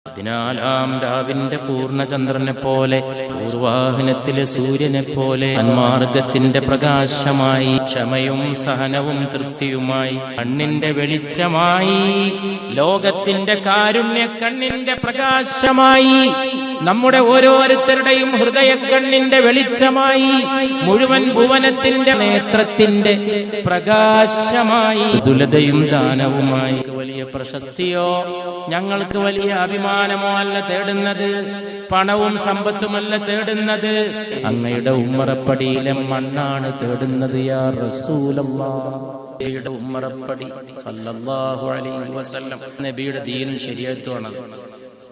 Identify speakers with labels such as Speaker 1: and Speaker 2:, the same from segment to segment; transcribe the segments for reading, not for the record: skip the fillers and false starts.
Speaker 1: അതിനാലാം രാവിന്റെ പൂർണ്ണചന്ദ്രനെ പോലെ പൂർവാഹനത്തിലെ സൂര്യനെ പോലെ സന്മാർഗത്തിന്റെ പ്രകാശമായി ക്ഷമയും സഹനവും തൃപ്തിയുമായി കണ്ണിന്റെ വെളിച്ചമായി ലോകത്തിന്റെ കാരുണ്യ കണ്ണിന്റെ പ്രകാശമായി നമ്മുടെ ഓരോരുത്തരുടെയും ഹൃദയക്കണ്ണിന്റെ വെളിച്ചമായി മുഴുവൻ ഭുവനത്തിന്റെ നേത്രത്തിന്റെ പ്രകാശമായി ദുലതയും ദാനവുമായി വലിയ പ്രശസ്തിയോ ഞങ്ങൾക്ക് വലിയ അഭിമാനമോ അല്ല തേടുന്നത്, പണവും സമ്പത്തുമല്ല തേടുന്നത്, അങ്ങയുടെ ഉമ്മറപ്പടിയിലെ മണ്ണാണ് തേടുന്നത്. യാ റസൂലല്ലാഹ്, നബിയുടെ ഉമ്മറപ്പടി സല്ലല്ലാഹു അലൈഹി വസല്ലം, നബിയുടെ ദീനും ശരീഅത്തുമാണ്.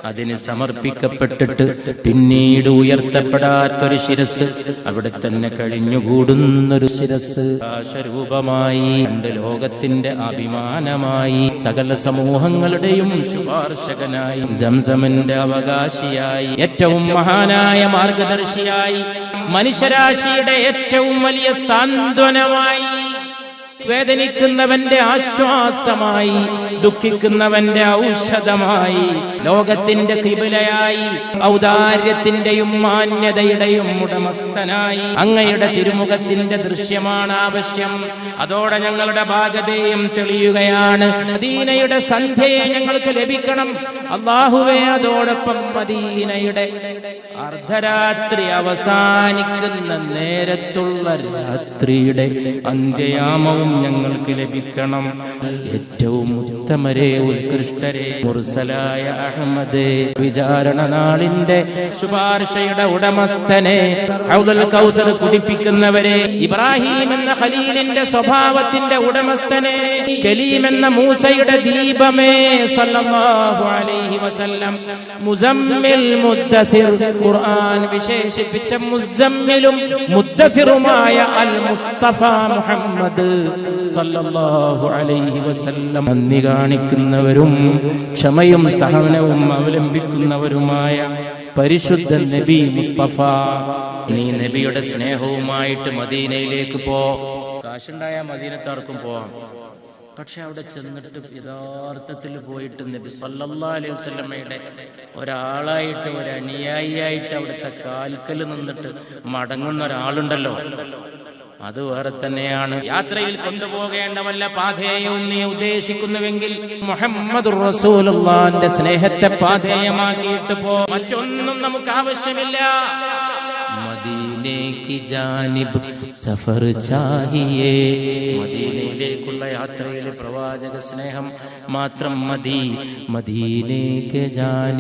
Speaker 1: അതിന് സമർപ്പിക്കപ്പെട്ടിട്ട് പിന്നീട് ഉയർത്തപ്പെടാത്തൊരു ശിരസ്, അവിടെ തന്നെ കഴിഞ്ഞുകൂടുന്നൊരു ശിരസ്, ആശരൂപമായി രണ്ട് ലോകത്തിന്റെ അഭിമാനമായി സകല സമൂഹങ്ങളുടെയും ശുപാർശകനായി സംസമിന്റെ അവകാശിയായി ഏറ്റവും മഹാനായ മാർഗദർശിയായി മനുഷ്യരാശിയുടെ ഏറ്റവും വലിയ സാന്ത്വനമായി വേദനിക്കുന്നവന്റെ ആശ്വാസമായി ദുഃഖിക്കുന്നവന്റെ ഔഷധമായി ലോകത്തിന്റെ ഖിബലയായി ഔദാര്യത്തിന്റെയും മാന്യതയുടെയും ഉടമസ്ഥനായി അങ്ങയുടെ തിരുമുഖത്തിന്റെ ദൃശ്യമാണ് ആവശ്യം. അതോടെ ഞങ്ങളുടെ ഭാഗതയും തെളിയുകയാണ്. മദീനയുടെ സന്ധ്യയെ ഞങ്ങൾക്ക് ലഭിക്കണം അല്ലാഹുവേ. അതോടൊപ്പം മദീനയുടെ അർദ്ധരാത്രി അവസാനിക്കുന്ന നേരത്തുള്ള രാത്രിയുടെ അന്ത്യയാമവും ഞങ്ങൾക്ക് ലഭിക്കണം. ഏറ്റവും ഉത്തമരെ ഉത്കൃഷ്ടരെ മുർസലായ അഹമ്മദേ, വിചാരണ നാളിന്റെ ശുപാർശയുടെ ഉടമസ്ഥനെ, ഹൗദുൽ കൗസർ കുടിപ്പിക്കുന്നവരെ, ഇബ്രാഹിം എന്ന ഖലീലിന്റെ സ്വഭാവത്തിന്റെ ഉടമസ്ഥനെ, കലീം എന്ന മൂസയുടെ ദീപമേ സല്ലല്ലാഹു അലൈഹി വസല്ലം, മുസമ്മിൽ മുദ്ദസിർ, ഖുർആൻ വിശേഷിപ്പിച്ച മുസമ്മിലും മുദ്ദസിറുമായ അൽ മുസ്തഫ മുഹമ്മദ് സല്ലല്ലാഹു അലൈഹി വസല്ലം, നന്ദി കാണിക്കുന്നവരും ക്ഷമയും സഹനവും അവലംബിക്കുന്നവരുമായ പരിശുദ്ധ നബി മുസ്തഫ. നീ നബിയുടെ സ്നേഹവുമായിട്ട് മദീനയിലേക്ക് പോ. കാശുണ്ടായ മദീനത്താർക്കും പോവാം, പക്ഷെ അവിടെ ചെന്നിട്ട് യഥാർത്ഥത്തിൽ പോയിട്ട് നബി സല്ലല്ലാഹു അലൈഹി വസല്ലമയുടെ ഒരാളായിട്ട് ഒരു അനുയായിയായിട്ട് അവിടുത്തെ കാൽക്കൽ നിന്നിട്ട് മടങ്ങുന്ന ഒരാളുണ്ടല്ലോ, അത് വേറെ തന്നെയാണ്. യാത്രയിൽ കൊണ്ടുപോകേണ്ട വല്ല പാഥേയവും നീ ഉദ്ദേശിക്കുന്നുവെങ്കിൽ മുഹമ്മദുർ റസൂലുള്ളാഹിന്റെ സ്നേഹത്തെ പാഥേയമാക്കിയിട്ട് പോ. മറ്റൊന്നും നമുക്ക് ആവശ്യമില്ല. മദീനേ കി ജാനിബ് സഫർ ചാഹിയേ, മദീനയിലേക്കുള്ള യാത്രയിൽ പ്രവാചക സ്നേഹം മാത്രം മതി. മദീനേ കി ജാനിബ്